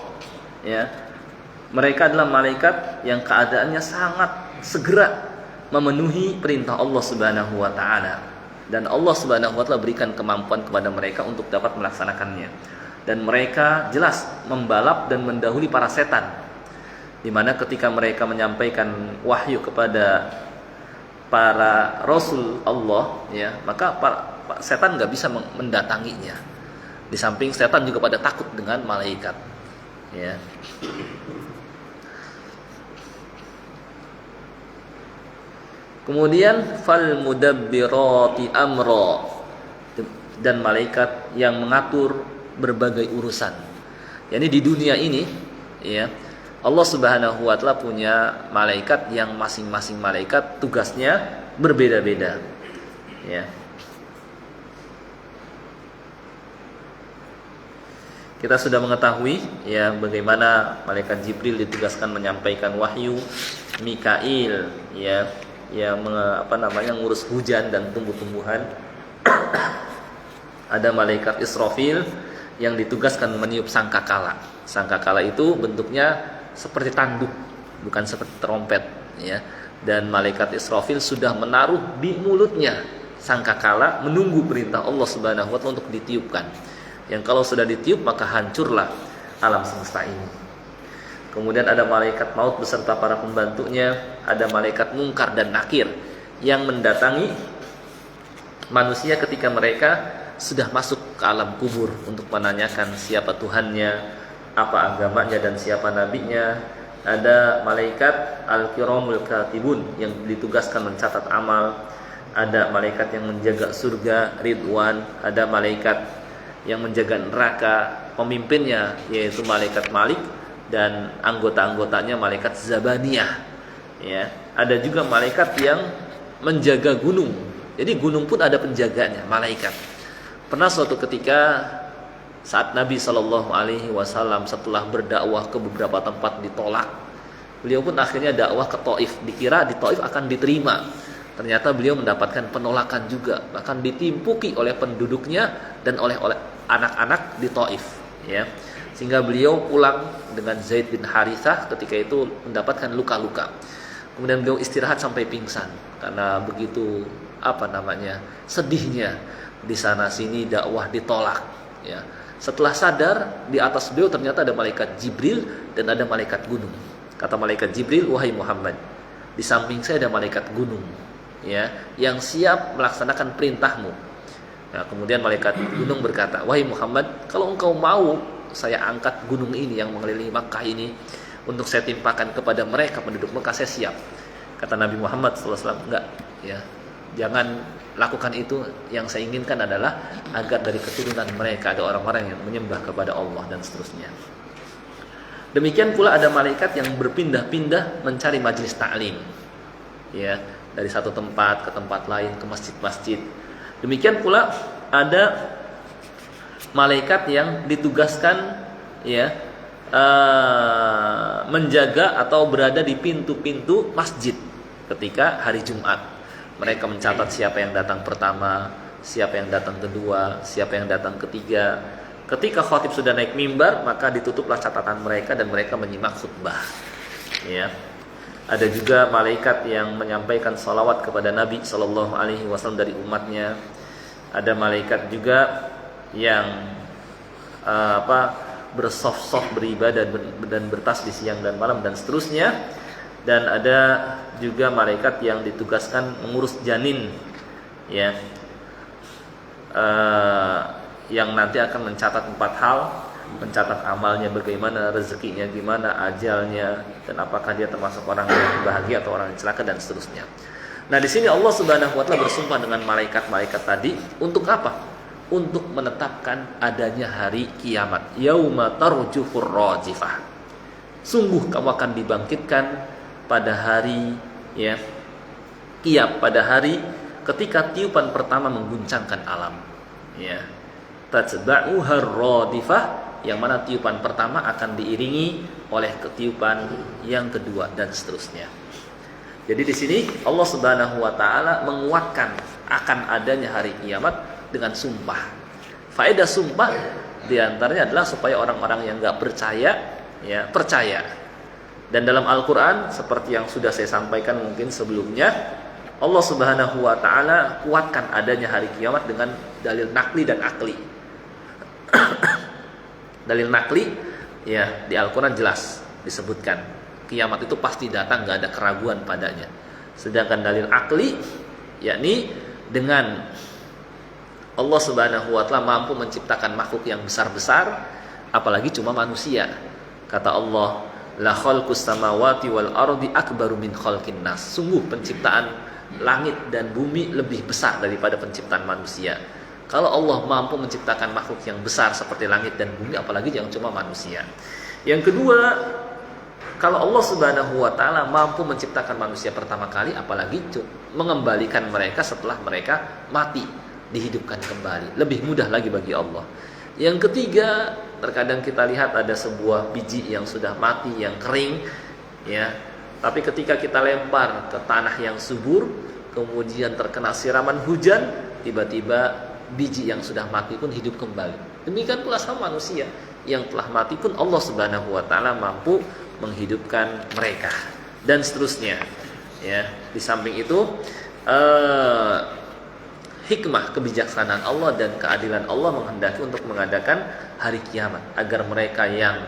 ya. Mereka adalah malaikat yang keadaannya sangat segera memenuhi perintah Allah Subhanahu wa taala, dan Allah Subhanahu wa taala berikan kemampuan kepada mereka untuk dapat melaksanakannya. Dan mereka jelas membalap dan mendahului para setan di mana ketika mereka menyampaikan wahyu kepada para rasul Allah, ya, maka setan nggak bisa mendatanginya. Di samping setan juga pada takut dengan malaikat, ya. Kemudian fal mudabbirati amra, dan malaikat yang mengatur berbagai urusan. Yani di dunia ini, ya, Allah Subhanahu wa taala punya malaikat yang masing-masing malaikat tugasnya berbeda-beda, ya. Kita sudah mengetahui, ya, bagaimana malaikat Jibril ditugaskan menyampaikan wahyu, Mikail, ya, yang ngurus hujan dan tumbuh-tumbuhan. Ada malaikat Israfil yang ditugaskan meniup sangkakala. Sangkakala itu bentuknya seperti tanduk, bukan seperti trompet, ya. Dan malaikat Israfil sudah menaruh di mulutnya sangkakala, menunggu perintah Allah Subhanahu wa taala untuk ditiupkan. Yang kalau sudah ditiup maka hancurlah alam semesta ini. Kemudian ada malaikat maut beserta para pembantunya, ada malaikat mungkar dan nakir yang mendatangi manusia ketika mereka sudah masuk ke alam kubur untuk menanyakan siapa Tuhannya, apa agamanya, dan siapa nabinya. Ada malaikat al-kiramul katibun yang ditugaskan mencatat amal. Ada malaikat yang menjaga surga Ridwan. Ada malaikat yang menjaga neraka, pemimpinnya yaitu malaikat Malik, dan anggota-anggotanya malaikat Zabaniyah, ya. Ada juga malaikat yang menjaga gunung. Jadi gunung pun ada penjaganya, malaikat. Pernah suatu ketika saat Nabi SAW setelah berdakwah ke beberapa tempat ditolak, beliau pun akhirnya dakwah ke Taif. Dikira di Taif akan diterima, ternyata beliau mendapatkan penolakan juga, bahkan ditimpuki oleh penduduknya dan oleh anak-anak di Taif, ya. Sehingga beliau pulang dengan Zaid bin Harithah ketika itu mendapatkan luka-luka. Kemudian beliau istirahat sampai pingsan karena begitu sedihnya di sana sini dakwah ditolak, ya. Setelah sadar, di atas beliau ternyata ada malaikat Jibril dan ada malaikat gunung. Kata malaikat Jibril, "Wahai Muhammad, di samping saya ada malaikat gunung, ya, yang siap melaksanakan perintahmu." Nah, kemudian malaikat gunung berkata, "Wahai Muhammad, kalau engkau mau saya angkat gunung ini yang mengelilingi Makkah ini untuk saya timpakan kepada mereka penduduk Makkah, saya siap." Kata Nabi Muhammad SAW, "Enggak, ya, jangan lakukan itu. Yang saya inginkan adalah agar dari keturunan mereka ada orang-orang yang menyembah kepada Allah," dan seterusnya. Demikian pula ada malaikat yang berpindah-pindah mencari majelis ta'lim, ya, dari satu tempat ke tempat lain, ke masjid-masjid. Demikian pula ada malaikat yang ditugaskan, ya, menjaga atau berada di pintu-pintu masjid ketika hari Jumat. Mereka mencatat siapa yang datang pertama, siapa yang datang kedua, siapa yang datang ketiga. Ketika khatib sudah naik mimbar, maka ditutuplah catatan mereka dan mereka menyimak khutbah, ya. Ada juga malaikat yang menyampaikan salawat kepada Nabi SAW dari umatnya. Ada malaikat juga yang bersof-sof beribadah dan bertasbih siang dan malam dan seterusnya. Dan ada juga malaikat yang ditugaskan mengurus janin, ya, yang nanti akan mencatat 4 hal, mencatat amalnya bagaimana, rezekinya gimana, ajalnya, dan apakah dia termasuk orang yang bahagia atau orang yang celaka dan seterusnya. Nah, di sini Allah Subhanahu wa taala bersumpah dengan malaikat-malaikat tadi untuk apa? Untuk menetapkan adanya hari kiamat. Yauma tarjufur rajifah. Sungguh kamu akan dibangkitkan pada hari, ya, pada hari ketika tiupan pertama mengguncangkan alam, ya. Tatba'uhar radifah, yang mana tiupan pertama akan diiringi oleh ketiupan yang kedua dan seterusnya. Jadi di sini Allah Subhanahu wa taala menguatkan akan adanya hari kiamat dengan sumpah. Faedah sumpah diantaranya adalah supaya orang-orang yang enggak percaya, ya, percaya. Dan dalam Al-Quran seperti yang sudah saya sampaikan mungkin sebelumnya, Allah Subhanahu wa taala kuatkan adanya hari kiamat dengan dalil nakli dan akli. Dalil nakli, ya, di Al-Quran jelas disebutkan. kiamat itu pasti datang, nggak ada keraguan padanya. Sedangkan dalil akli, yakni dengan Allah Subhanahu wa taala mampu menciptakan makhluk yang besar-besar, apalagi cuma manusia. Kata Allah, la khalqus samawati wal ardi akbaru min khalqin nas. Sungguh penciptaan langit dan bumi lebih besar daripada penciptaan manusia. Kalau Allah mampu menciptakan makhluk yang besar seperti langit dan bumi, apalagi yang cuma manusia. Yang kedua, kalau Allah Subhanahu wa taala mampu menciptakan manusia pertama kali, apalagi mengembalikan mereka setelah mereka mati, dihidupkan kembali. Lebih mudah lagi bagi Allah. Yang ketiga, terkadang kita lihat ada sebuah biji yang sudah mati, yang kering, ya. Tapi ketika kita lempar ke tanah yang subur, kemudian terkena siraman hujan, tiba-tiba biji yang sudah mati pun hidup kembali. Demikian pula sama manusia yang telah mati pun Allah Subhanahu wa taala mampu menghidupkan mereka dan seterusnya. Ya, di samping itu hikmah kebijaksanaan Allah dan keadilan Allah menghendaki untuk mengadakan hari kiamat agar mereka yang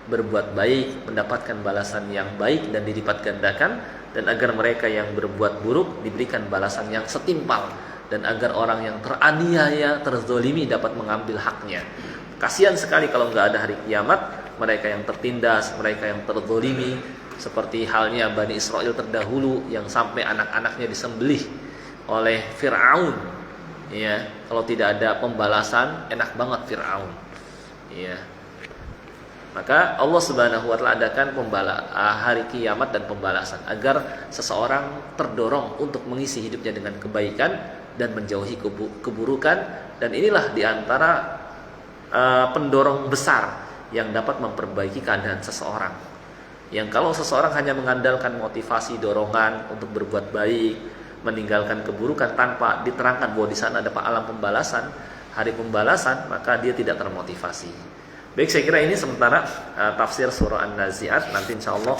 berbuat baik mendapatkan balasan yang baik dan dilipat gandakan, dan agar mereka yang berbuat buruk diberikan balasan yang setimpal, dan agar orang yang teraniaya, terzolimi dapat mengambil haknya. Kasihan sekali kalau nggak ada hari kiamat, mereka yang tertindas, mereka yang terzolimi, seperti halnya Bani Israel terdahulu yang sampai anak-anaknya disembelih oleh Fir'aun. Ya, kalau tidak ada pembalasan, enak banget Fir'aun. Ya. Maka Allah Subhanahu wa taala adakan hari kiamat dan pembalasan agar seseorang terdorong untuk mengisi hidupnya dengan kebaikan dan menjauhi keburukan, dan inilah diantara pendorong besar yang dapat memperbaiki keadaan seseorang. Yang kalau seseorang hanya mengandalkan motivasi, dorongan untuk berbuat baik, meninggalkan keburukan tanpa diterangkan bahwa di sana ada alam pembalasan, hari pembalasan, maka dia tidak termotivasi. Baik, saya kira ini sementara tafsir surah An-Nazi'at. Nanti insya Allah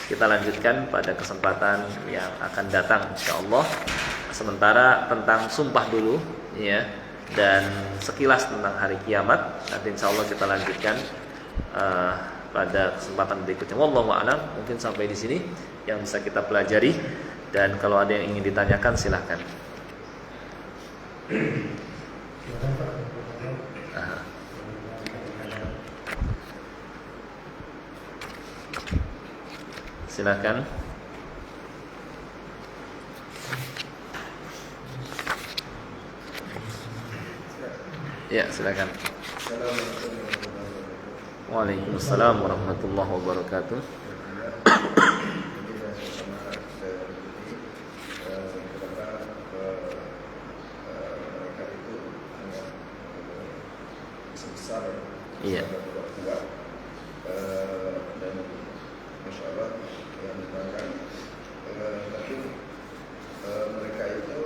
kita lanjutkan pada kesempatan yang akan datang insya Allah. Sementara tentang sumpah dulu, ya, dan sekilas tentang hari kiamat nanti insya Allah kita lanjutkan pada kesempatan berikutnya. Wallahu a'lam. Mungkin sampai di sini yang bisa kita pelajari, dan kalau ada yang ingin ditanyakan silahkan. Silakan. Ya, silakan. Waalaikumsalam warahmatullahi wabarakatuh. Iya.
Dan Masya Allah yang diterangkan, tapi mereka itu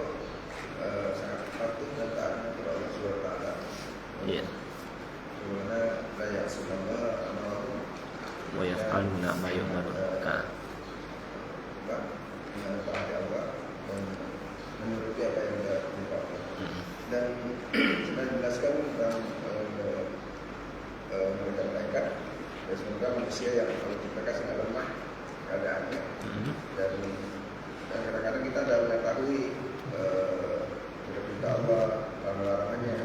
sangat patuh dan taat kepada Allah Subhanahu wa taala.
Iya.
Dimana layak subhanallah amalahu
Wa yaf'aluna ma yu'maru.
menaati Allah dan menuruti apa yang dia perintahkan. Dan sudah dijelaskan tentang mereka dan semoga manusia yang kalau kita sangat lemah keadaannya, dan kadang-kadang kita tidak mengetahui perintah Allah dan larangannya,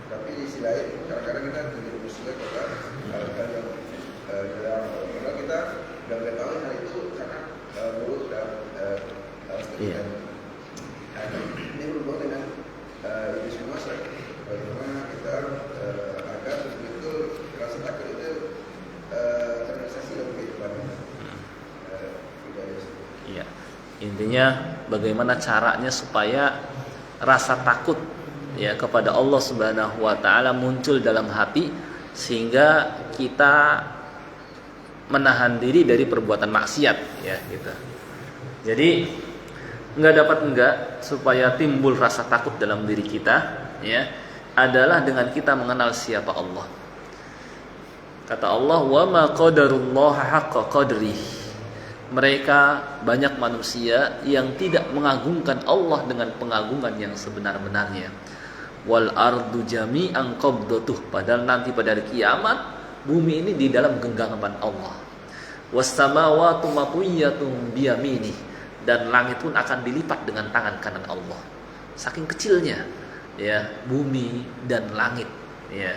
tapi di sisi lain kadang-kadang kita menjadi muslim pada hal-hal yang dilarang, karena kita tidak mengetahui hal itu sangat buruk dan ini berhubungan dengan ini semua. Bagaimana kita agar betul rasa takut itu terrealisasi dalam kehidupan kita.
Iya. Intinya bagaimana caranya supaya rasa takut ya kepada Allah Subhanahu wa taala muncul dalam hati, sehingga kita menahan diri dari perbuatan maksiat, ya gitu. Jadi nggak dapat enggak supaya timbul rasa takut dalam diri kita, ya, adalah dengan kita mengenal siapa Allah. Kata Allah, wa ma qadarullaha haqqa qadrihi. Mereka banyak manusia yang tidak mengagungkan Allah dengan pengagungan yang sebenar-benarnya. Wal ardu jami'an qabdatuh, padahal nanti pada hari kiamat bumi ini di dalam genggaman Allah. Was samawati matwiyatun biyaminih, dan langit pun akan dilipat dengan tangan kanan Allah. Saking kecilnya ya bumi dan langit ya.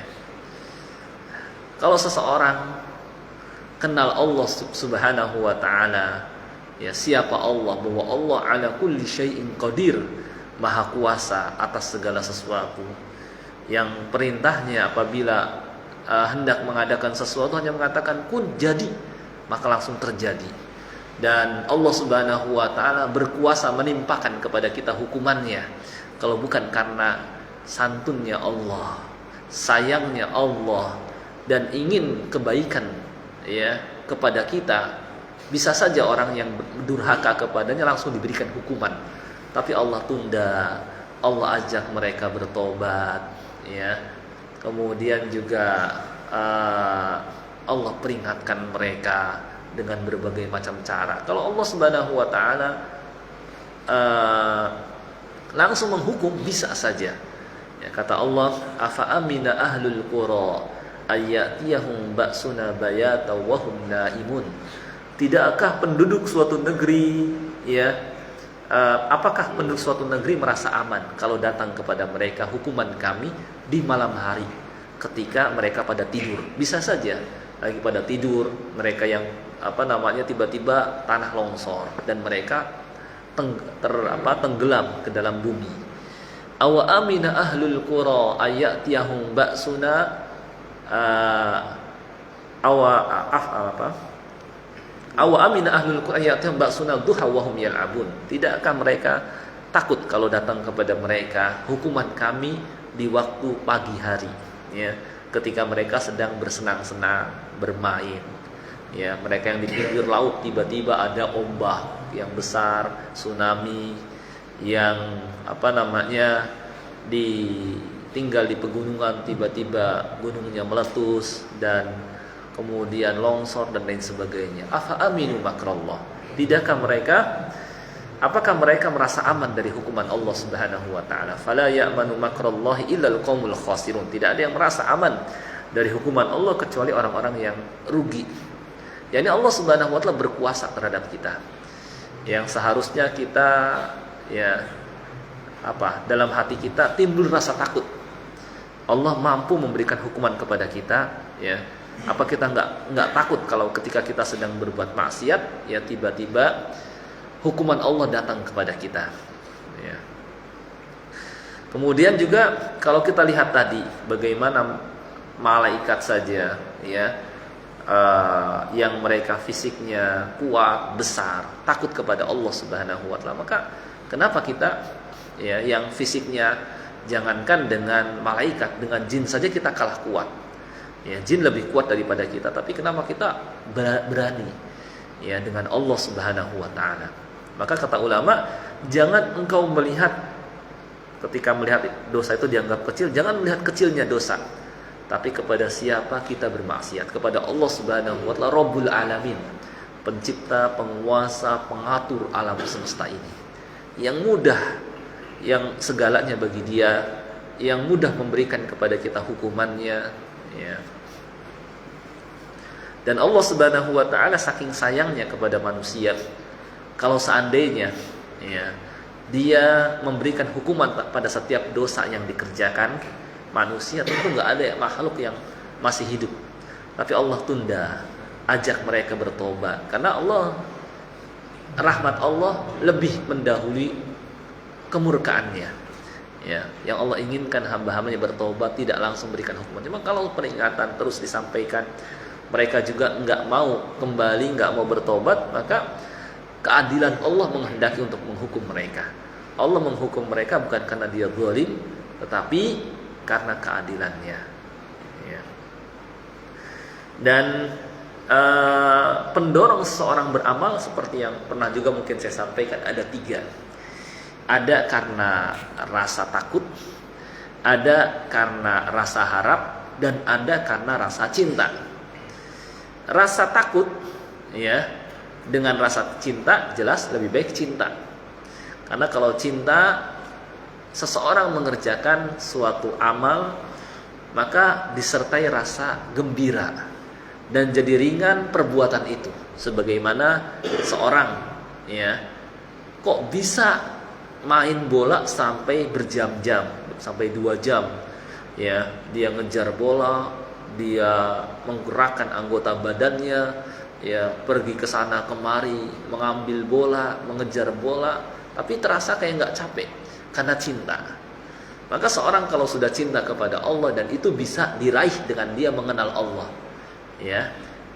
Kalau seseorang kenal Allah Subhanahu wa taala, ya siapa Allah, bahwa Allah ala kulli syai'in qadir, maha kuasa atas segala sesuatu, yang perintahnya apabila hendak mengadakan sesuatu hanya mengatakan kun jadi, maka langsung terjadi. Dan Allah Subhanahu wa taala berkuasa menimpakan kepada kita hukumannya kalau bukan karena santunnya Allah, sayangnya Allah, dan ingin kebaikan ya kepada kita, bisa saja orang yang durhaka kepadanya langsung diberikan hukuman. Tapi Allah tunda, Allah ajak mereka bertobat ya. Kemudian juga Allah peringatkan mereka dengan berbagai macam cara. Kalau Allah Subhanahu wa taala langsung menghukum, bisa saja. Ya, kata Allah, afa amina ahlul qura ayatiyahum ba'suna bayata wa hum naimun. Tidakkah penduduk suatu negeri ya, apakah penduduk suatu negeri merasa aman kalau datang kepada mereka hukuman kami di malam hari ketika mereka pada tidur? Bisa saja lagi pada tidur mereka yang tiba-tiba tanah longsor dan mereka tenggelam ke dalam bumi. Awa amina ahlul qura ayatiyahum ba'suna awa amina ahlul qura ayatiyahum ba'suna duha wa hum yal'abun. Tidakkah mereka takut kalau datang kepada mereka hukuman kami di waktu pagi hari ya, ketika mereka sedang bersenang-senang bermain ya. Mereka yang di pinggir laut tiba-tiba ada ombak yang besar, tsunami, yang tinggal di pegunungan tiba-tiba gunungnya meletus dan kemudian longsor dan lain sebagainya. Afa aminu makrallah. Apakah mereka merasa aman dari hukuman Allah Subhanahu wa taala? Fala ya'manu makrallahi illal qaumul khasirun. Tidak ada yang merasa aman dari hukuman Allah kecuali orang-orang yang rugi. Yani Allah Subhanahu wa taala berkuasa terhadap kita. Yang seharusnya kita dalam hati kita timbul rasa takut. Allah mampu memberikan hukuman kepada kita ya. Apa kita nggak takut kalau ketika kita sedang berbuat maksiat ya tiba-tiba hukuman Allah datang kepada kita ya. Kemudian juga kalau kita lihat tadi bagaimana malaikat saja ya, yang mereka fisiknya kuat, besar, takut kepada Allah Subhanahu wa taala, maka kenapa kita ya yang fisiknya jangankan dengan malaikat, dengan jin saja kita kalah kuat. Ya, jin lebih kuat daripada kita, tapi kenapa kita berani ya dengan Allah Subhanahu wa taala? Maka kata ulama, jangan engkau melihat ketika melihat dosa itu dianggap kecil, jangan melihat kecilnya dosa. Tapi kepada siapa kita bermaksiat? Kepada Allah Subhanahu wa taala, Rabbul Alamin, pencipta, penguasa, pengatur alam semesta ini. Yang mudah, yang segalanya bagi Dia, yang mudah memberikan kepada kita hukumannya ya. Dan Allah Subhanahu wa taala saking sayangnya kepada manusia, kalau seandainya ya Dia memberikan hukuman pada setiap dosa yang dikerjakan manusia, tentu nggak ada makhluk yang masih hidup. Tapi Allah tunda, ajak mereka bertobat, karena Allah, rahmat Allah lebih mendahului kemurkaannya ya. Yang Allah inginkan hamba-hambanya bertobat, tidak langsung berikan hukuman. Cuma kalau peringatan terus disampaikan, mereka juga nggak mau kembali, nggak mau bertobat, maka keadilan Allah menghendaki untuk menghukum mereka. Allah menghukum mereka bukan karena Dia zalim, tetapi karena keadilannya ya. Dan pendorong seseorang beramal seperti yang pernah juga mungkin saya sampaikan, ada 3. Ada karena rasa takut, ada karena rasa harap, dan ada karena rasa cinta. Rasa takut ya dengan rasa cinta jelas lebih baik cinta. Karena kalau cinta, seseorang mengerjakan suatu amal maka disertai rasa gembira, dan jadi ringan perbuatan itu. Sebagaimana seorang ya kok bisa main bola sampai berjam-jam, sampai 2 jam ya, dia ngejar bola, dia menggerakkan anggota badannya ya, pergi ke sana kemari mengambil bola, mengejar bola, tapi terasa kayak nggak capek karena cinta. Maka seorang kalau sudah cinta kepada Allah dan itu bisa diraih dengan dia mengenal Allah ya,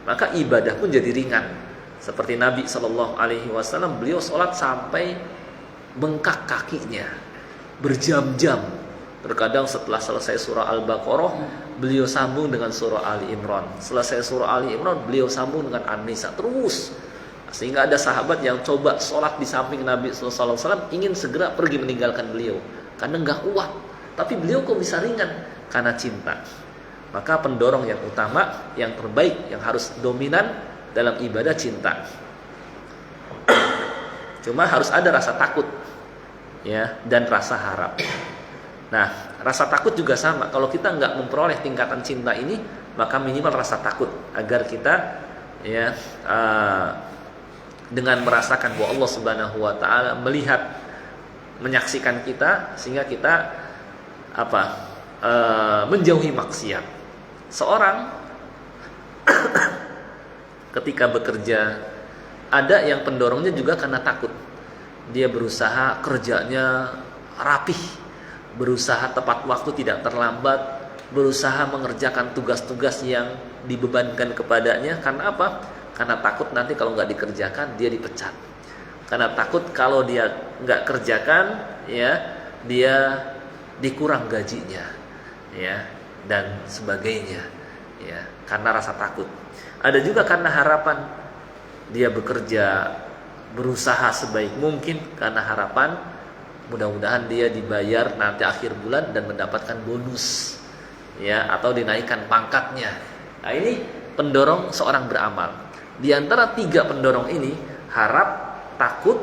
maka ibadah pun jadi ringan. Seperti Nabi SAW, beliau sholat sampai bengkak kakinya berjam-jam. Terkadang setelah selesai surah Al-Baqarah, beliau sambung dengan surah Ali Imran. Selesai surah Ali Imran, beliau sambung dengan An-Nisa terus. Sehingga ada sahabat yang coba sholat di samping Nabi SAW, ingin segera pergi meninggalkan beliau karena nggak kuat. Tapi beliau kok bisa ringan? Karena cinta. Maka pendorong yang utama, yang terbaik, yang harus dominan dalam ibadah cinta. Cuma harus ada rasa takut ya, dan rasa harap. Nah, rasa takut juga sama. Kalau kita nggak memperoleh tingkatan cinta ini, maka minimal rasa takut agar kita ya dengan merasakan bahwa Allah Subhanahu wa taala melihat, menyaksikan kita, sehingga kita menjauhi maksiat. Seorang ketika bekerja, ada yang pendorongnya juga karena takut. Dia berusaha kerjanya rapih, berusaha tepat waktu, tidak terlambat, berusaha mengerjakan tugas-tugas yang dibebankan kepadanya. Karena apa? Karena takut nanti kalau nggak dikerjakan dia dipecat. Karena takut kalau dia nggak kerjakan ya, dia dikurang gajinya ya, dan sebagainya ya, karena rasa takut. Ada juga karena harapan, dia bekerja, berusaha sebaik mungkin karena harapan mudah-mudahan dia dibayar nanti akhir bulan dan mendapatkan bonus ya, atau dinaikkan pangkatnya. Nah, ini pendorong seorang beramal. Di antara 3 pendorong ini, harap, takut,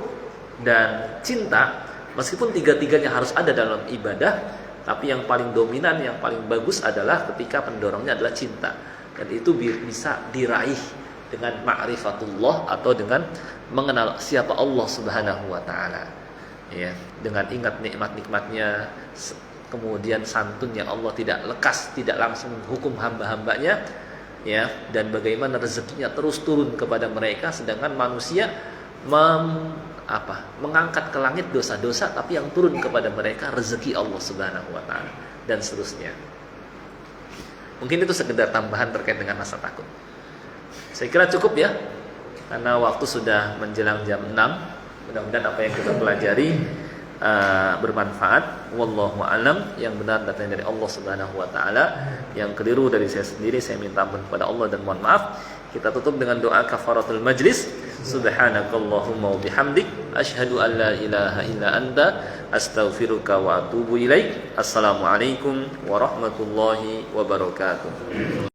dan cinta, meskipun 3-tiganya harus ada dalam ibadah, tapi yang paling dominan, yang paling bagus adalah ketika pendorongnya adalah cinta. Dan itu bisa diraih dengan ma'rifatullah atau dengan mengenal siapa Allah Subhanahu wa taala. Ya, dengan ingat nikmat-nikmatnya, kemudian santunnya Allah tidak lekas, tidak langsung menghukum hamba-hambanya ya, dan bagaimana rezekinya terus turun kepada mereka, sedangkan manusia mengangkat ke langit dosa-dosa, tapi yang turun kepada mereka rezeki Allah Subhanahu wa taala, dan seterusnya. Mungkin itu sekedar tambahan terkait dengan rasa takut. Saya kira cukup ya, karena waktu sudah menjelang jam 6. Mudah-mudahan apa yang kita pelajari bermanfaat. Wallahu a'lam. Yang benar datangnya dari Allah Subhanahu wa taala, yang keliru dari saya sendiri saya minta ampun kepada Allah dan mohon maaf. Kita tutup dengan doa kafaratul majlis. Subhanakallahumma wa bihamdik, asyhadu an la ilaha illa anta, astaghfiruka wa atubu ilaik. Assalamualaikum warahmatullahi wabarakatuh.